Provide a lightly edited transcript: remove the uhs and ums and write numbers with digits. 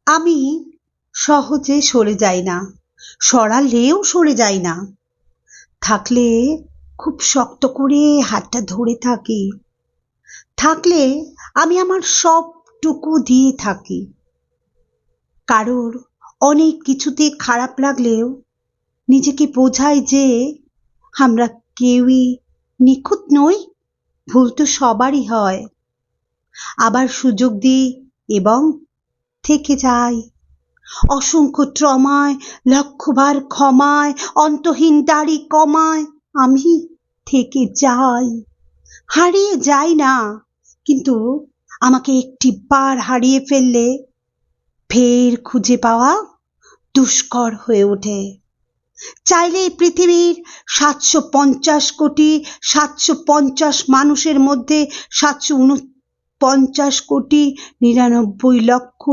আমি সহজে সরে যাই না, সরালেও সরে যাই না। থাকলে খুব শক্ত করে হাতটা ধরে থাকি। থাকলে আমি আমার সবটুকু দিয়ে থাকি। কারোর অনেক কিছুতে খারাপ লাগলেও নিজেকে বোঝাই যে আমরা কেউই নিখুঁত নই, ভুল তো সবারই হয়। আবার সুযোগ দিই এবং থেকে যাই। অসংখ্য ট্রমায়, লক্ষবার ক্ষমায়, অন্তহীন দাড়ি কমায় আমি থেকে যাই। হারিয়ে যাই না, কিন্তু আমাকে একটি বার হারিয়ে ফেললে ফের খুঁজে পাওয়া দুষ্কর হয়ে ওঠে। চাইলে পৃথিবীর ৭৫০ কোটি ৭৫০ মানুষের মধ্যে ৭৪৯ কোটি ৯৯ লক্ষ